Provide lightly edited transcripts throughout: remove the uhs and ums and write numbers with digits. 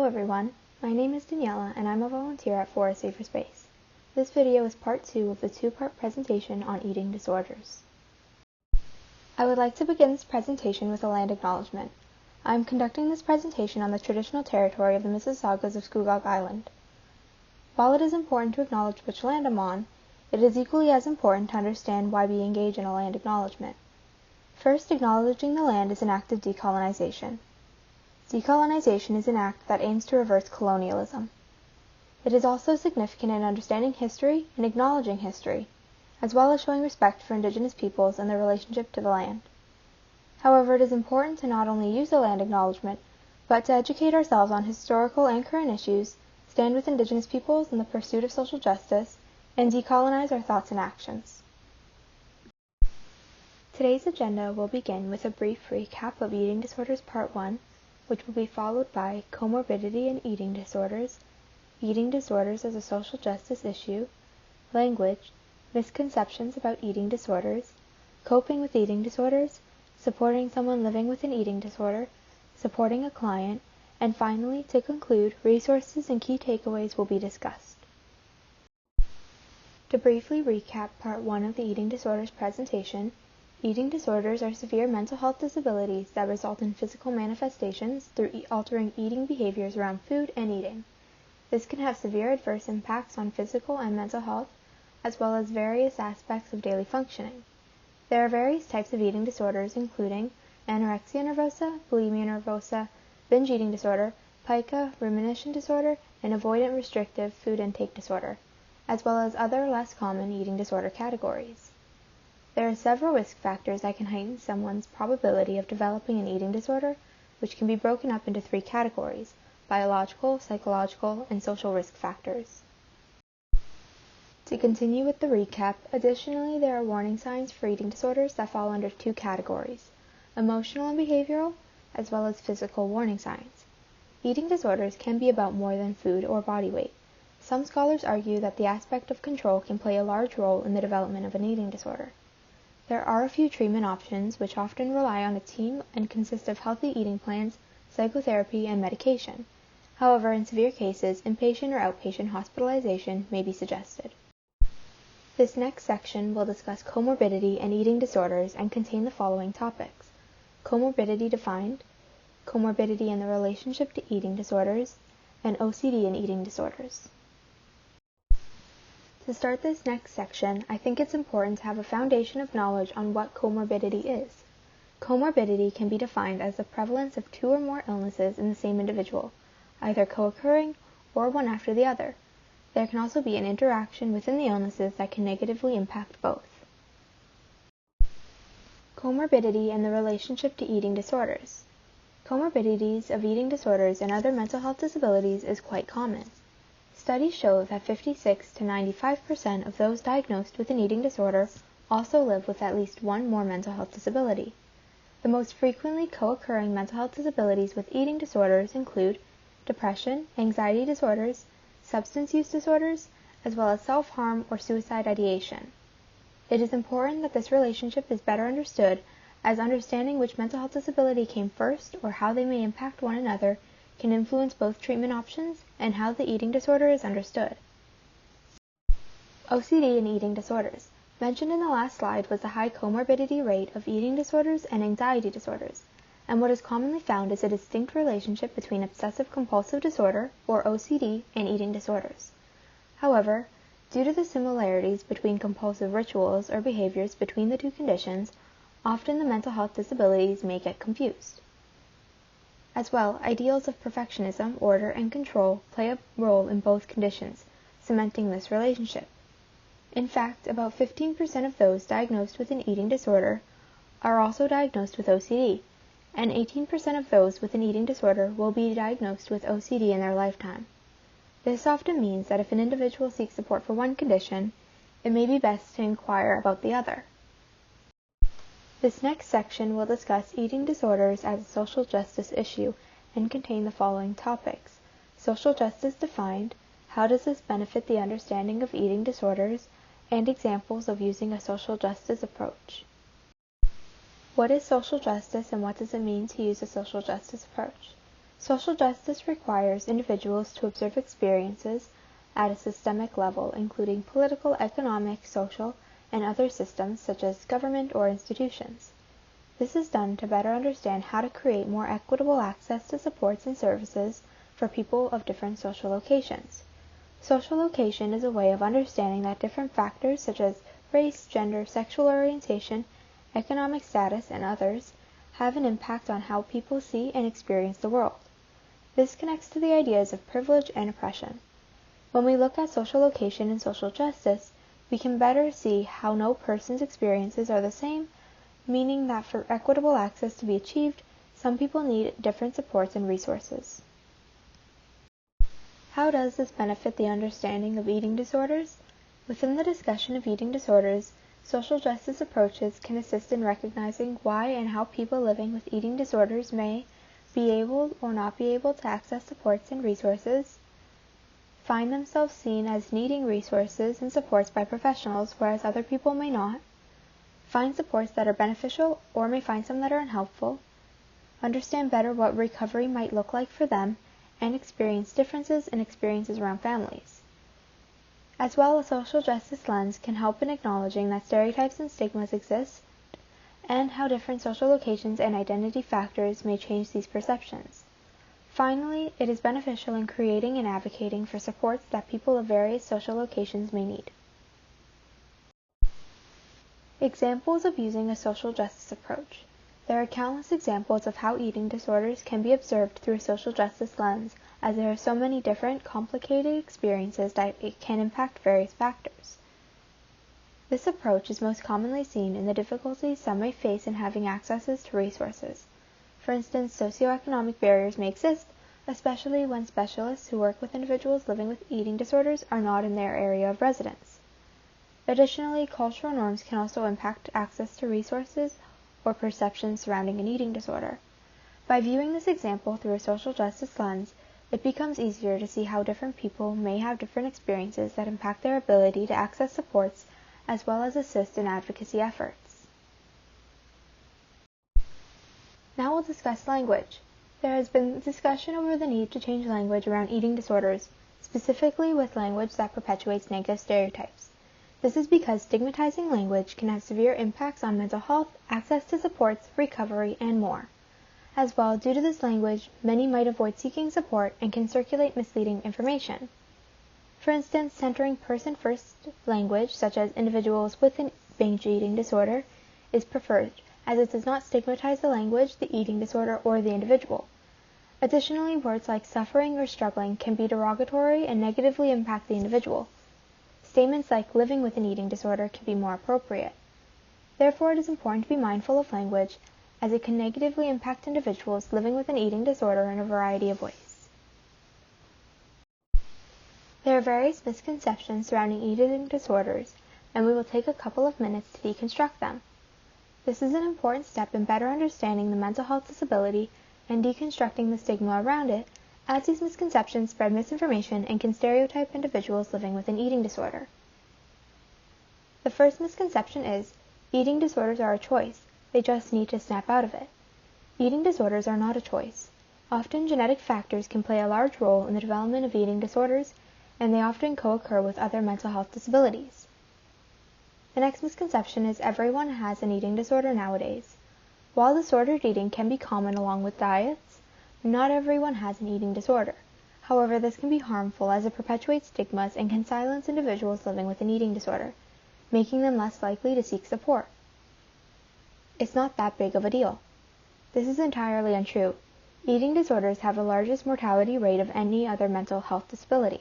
everyone, my name is Daniela and I'm a volunteer at For a Safer Space. This video is part 2 of the 2-part presentation on eating disorders. I would like to begin this presentation with a land acknowledgement. I am conducting this presentation on the traditional territory of the Mississaugas of Scugog Island. While it is important to acknowledge which land I'm on, it is equally as important to understand why we engage in a land acknowledgement. First, acknowledging the land is an act of decolonization. Decolonization is an act that aims to reverse colonialism. It is also significant in understanding history and acknowledging history, as well as showing respect for indigenous peoples and their relationship to the land. However, it is important to not only use the land acknowledgement, but to educate ourselves on historical and current issues, stand with indigenous peoples in the pursuit of social justice, and decolonize our thoughts and actions. Today's agenda will begin with a brief recap of Eating Disorders Part 1, which will be followed by Comorbidity and Eating Disorders, Eating Disorders as a Social Justice Issue, Language, Misconceptions about Eating Disorders, Coping with Eating Disorders, Supporting someone living with an eating disorder, Supporting a client, and finally, to conclude, resources and key takeaways will be discussed. To briefly recap Part 1 of the Eating Disorders presentation, eating disorders are severe mental health disabilities that result in physical manifestations through altering eating behaviors around food and eating. This can have severe adverse impacts on physical and mental health, as well as various aspects of daily functioning. There are various types of eating disorders, including anorexia nervosa, bulimia nervosa, binge eating disorder, pica, rumination disorder, and avoidant restrictive food intake disorder, as well as other less common eating disorder categories. There are several risk factors that can heighten someone's probability of developing an eating disorder, which can be broken up into 3 categories: biological, psychological, and social risk factors. To continue with the recap, additionally, there are warning signs for eating disorders that fall under 2 categories: emotional and behavioral, as well as physical warning signs. Eating disorders can be about more than food or body weight. Some scholars argue that the aspect of control can play a large role in the development of an eating disorder. There are a few treatment options which often rely on a team and consist of healthy eating plans, psychotherapy, and medication. However, in severe cases, inpatient or outpatient hospitalization may be suggested. This next section will discuss comorbidity and eating disorders and contain the following topics: comorbidity defined, comorbidity and the relationship to eating disorders, and OCD and eating disorders. To start this next section, I think it's important to have a foundation of knowledge on what comorbidity is. Comorbidity can be defined as the prevalence of 2 or more illnesses in the same individual, either co-occurring or one after the other. There can also be an interaction within the illnesses that can negatively impact both. Comorbidity and the relationship to eating disorders. Comorbidities of eating disorders and other mental health disabilities is quite common. Studies show that 56 to 95% of those diagnosed with an eating disorder also live with at least one more mental health disability. The most frequently co-occurring mental health disabilities with eating disorders include depression, anxiety disorders, substance use disorders, as well as self-harm or suicide ideation. It is important that this relationship is better understood, as understanding which mental health disability came first or how they may impact one another can influence both treatment options and how the eating disorder is understood. OCD and eating disorders. Mentioned in the last slide was the high comorbidity rate of eating disorders and anxiety disorders, and what is commonly found is a distinct relationship between obsessive-compulsive disorder, or OCD, and eating disorders. However, due to the similarities between compulsive rituals or behaviors between the 2 conditions, often the mental health disabilities may get confused. As well, ideals of perfectionism, order, and control play a role in both conditions, cementing this relationship. In fact, about 15% of those diagnosed with an eating disorder are also diagnosed with OCD, and 18% of those with an eating disorder will be diagnosed with OCD in their lifetime. This often means that if an individual seeks support for one condition, it may be best to inquire about the other. This next section will discuss eating disorders as a social justice issue and contain the following topics: social justice defined, how does this benefit the understanding of eating disorders, and examples of using a social justice approach. What is social justice and what does it mean to use a social justice approach? Social justice requires individuals to observe experiences at a systemic level, including political, economic, social, and other systems such as government or institutions. This is done to better understand how to create more equitable access to supports and services for people of different social locations. Social location is a way of understanding that different factors such as race, gender, sexual orientation, economic status, and others have an impact on how people see and experience the world. This connects to the ideas of privilege and oppression. When we look at social location and social justice, we can better see how no person's experiences are the same, meaning that for equitable access to be achieved, some people need different supports and resources. How does this benefit the understanding of eating disorders? Within the discussion of eating disorders, social justice approaches can assist in recognizing why and how people living with eating disorders may be able or not be able to access supports and resources, find themselves seen as needing resources and supports by professionals, whereas other people may not, find supports that are beneficial or may find some that are unhelpful, understand better what recovery might look like for them, and experience differences in experiences around families. As well, a social justice lens can help in acknowledging that stereotypes and stigmas exist, and how different social locations and identity factors may change these perceptions. Finally, it is beneficial in creating and advocating for supports that people of various social locations may need. Examples of using a social justice approach. There are countless examples of how eating disorders can be observed through a social justice lens, as there are so many different, complicated experiences that it can impact various factors. This approach is most commonly seen in the difficulties some may face in having access to resources. For instance, socioeconomic barriers may exist, especially when specialists who work with individuals living with eating disorders are not in their area of residence. Additionally, cultural norms can also impact access to resources or perceptions surrounding an eating disorder. By viewing this example through a social justice lens, it becomes easier to see how different people may have different experiences that impact their ability to access supports as well as assist in advocacy efforts. Now we'll discuss language. There has been discussion over the need to change language around eating disorders, specifically with language that perpetuates negative stereotypes. This is because stigmatizing language can have severe impacts on mental health, access to supports, recovery, and more. As well, due to this language, many might avoid seeking support and can circulate misleading information. For instance, centering person-first language, such as individuals with a binge eating disorder, is preferred, as it does not stigmatize the language, the eating disorder, or the individual. Additionally, words like suffering or struggling can be derogatory and negatively impact the individual. Statements like living with an eating disorder can be more appropriate. Therefore, it is important to be mindful of language, as it can negatively impact individuals living with an eating disorder in a variety of ways. There are various misconceptions surrounding eating disorders, and we will take a couple of minutes to deconstruct them. This is an important step in better understanding the mental health disability and deconstructing the stigma around it, as these misconceptions spread misinformation and can stereotype individuals living with an eating disorder. The first misconception is, eating disorders are a choice, they just need to snap out of it. Eating disorders are not a choice. Often genetic factors can play a large role in the development of eating disorders, and they often co-occur with other mental health disabilities. The next misconception is everyone has an eating disorder nowadays. While disordered eating can be common along with diets, not everyone has an eating disorder. However, this can be harmful as it perpetuates stigmas and can silence individuals living with an eating disorder, making them less likely to seek support. It's not that big of a deal. This is entirely untrue. Eating disorders have the largest mortality rate of any other mental health disability.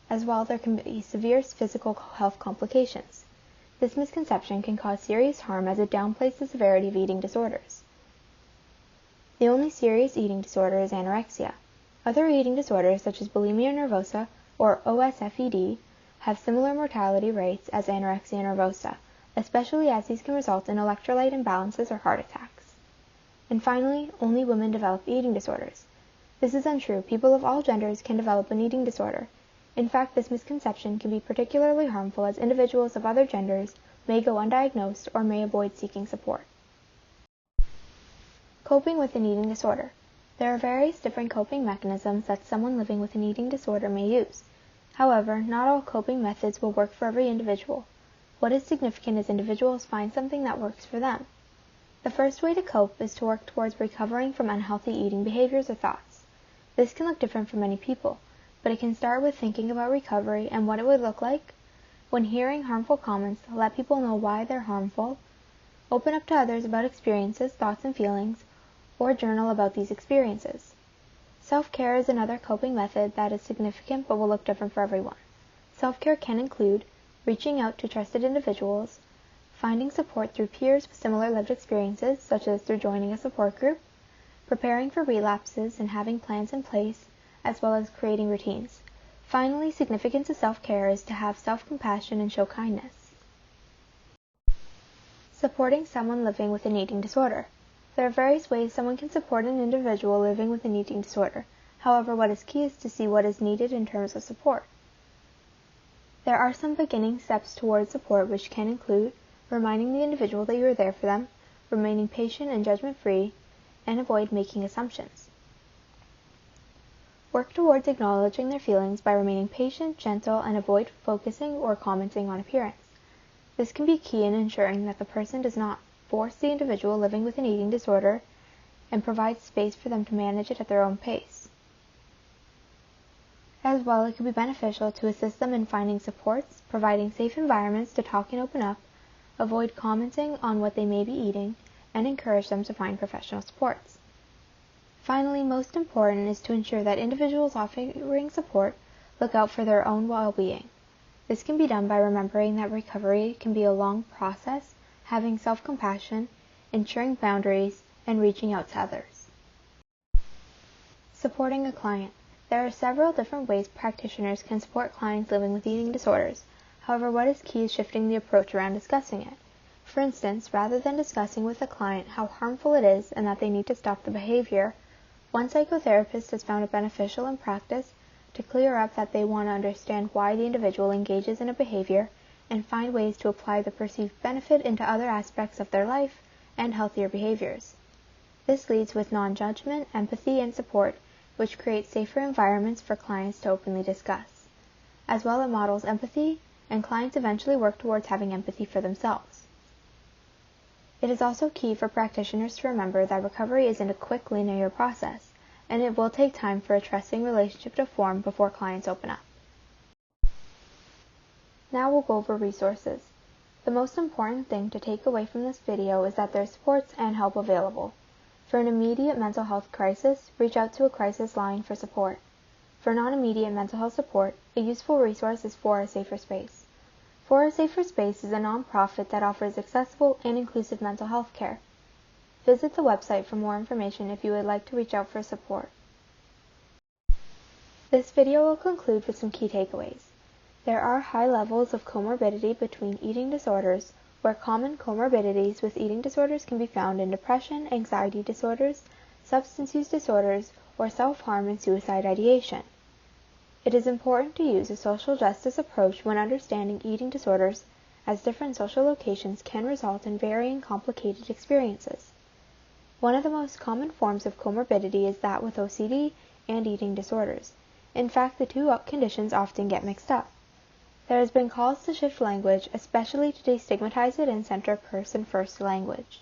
As well, there can be severe physical health complications. This misconception can cause serious harm as it downplays the severity of eating disorders. The only serious eating disorder is anorexia. Other eating disorders such as bulimia nervosa or OSFED have similar mortality rates as anorexia nervosa, especially as these can result in electrolyte imbalances or heart attacks. And finally, only women develop eating disorders. This is untrue. People of all genders can develop an eating disorder. In fact, this misconception can be particularly harmful as individuals of other genders may go undiagnosed or may avoid seeking support. Coping with an eating disorder. There are various different coping mechanisms that someone living with an eating disorder may use. However, not all coping methods will work for every individual. What is significant is individuals find something that works for them. The first way to cope is to work towards recovering from unhealthy eating behaviors or thoughts. This can look different for many people, but it can start with thinking about recovery and what it would look like. When hearing harmful comments, let people know why they're harmful. Open up to others about experiences, thoughts, and feelings, or journal about these experiences. Self-care is another coping method that is significant but will look different for everyone. Self-care can include reaching out to trusted individuals, finding support through peers with similar lived experiences, such as through joining a support group, preparing for relapses and having plans in place, as well as creating routines. Finally, significance of self-care is to have self-compassion and show kindness. Supporting someone living with an eating disorder. There are various ways someone can support an individual living with an eating disorder. However, what is key is to see what is needed in terms of support. There are some beginning steps towards support, which can include reminding the individual that you are there for them, remaining patient and judgment-free, and avoid making assumptions. Work towards acknowledging their feelings by remaining patient, gentle, and avoid focusing or commenting on appearance. This can be key in ensuring that the person does not force the individual living with an eating disorder and provide space for them to manage it at their own pace. As well, it can be beneficial to assist them in finding supports, providing safe environments to talk and open up, avoid commenting on what they may be eating, and encourage them to find professional supports. Finally, most important is to ensure that individuals offering support look out for their own well-being. This can be done by remembering that recovery can be a long process, having self-compassion, ensuring boundaries, and reaching out to others. Supporting a client. There are several different ways practitioners can support clients living with eating disorders. However, what is key is shifting the approach around discussing it. For instance, rather than discussing with a client how harmful it is and that they need to stop the behavior, one psychotherapist has found it beneficial in practice to clear up that they want to understand why the individual engages in a behavior and find ways to apply the perceived benefit into other aspects of their life and healthier behaviors. This leads with non-judgment, empathy, and support, which creates safer environments for clients to openly discuss. As well, it models empathy, and clients eventually work towards having empathy for themselves. It is also key for practitioners to remember that recovery isn't a quick, linear process, and it will take time for a trusting relationship to form before clients open up. Now we'll go over resources. The most important thing to take away from this video is that there are supports and help available. For an immediate mental health crisis, reach out to a crisis line for support. For non-immediate mental health support, a useful resource is For a Safer Space. For a Safer Space is a nonprofit that offers accessible and inclusive mental health care. Visit the website for more information if you would like to reach out for support. This video will conclude with some key takeaways. There are high levels of comorbidity between eating disorders, where common comorbidities with eating disorders can be found in depression, anxiety disorders, substance use disorders, or self-harm and suicide ideation. It is important to use a social justice approach when understanding eating disorders, as different social locations can result in varying complicated experiences. One of the most common forms of comorbidity is that with OCD and eating disorders. In fact, the two conditions often get mixed up. There has been calls to shift language, especially to destigmatize it and center person-first language.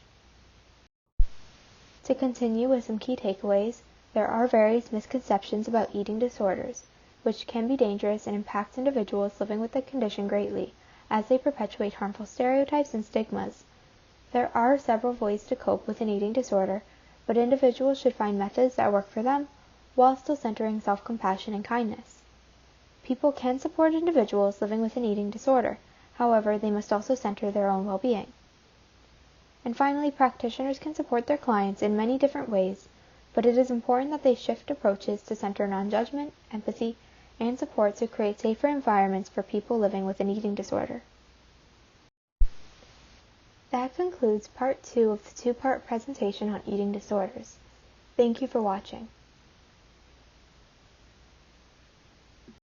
To continue with some key takeaways, there are various misconceptions about eating disorders, which can be dangerous and impact individuals living with the condition greatly, as they perpetuate harmful stereotypes and stigmas. There are several ways to cope with an eating disorder, but individuals should find methods that work for them, while still centering self-compassion and kindness. People can support individuals living with an eating disorder, however, they must also center their own well-being. And finally, practitioners can support their clients in many different ways, but it is important that they shift approaches to center non-judgment, empathy, and support to create safer environments for people living with an eating disorder. That concludes part 2 of the 2-part presentation on eating disorders. Thank you for watching.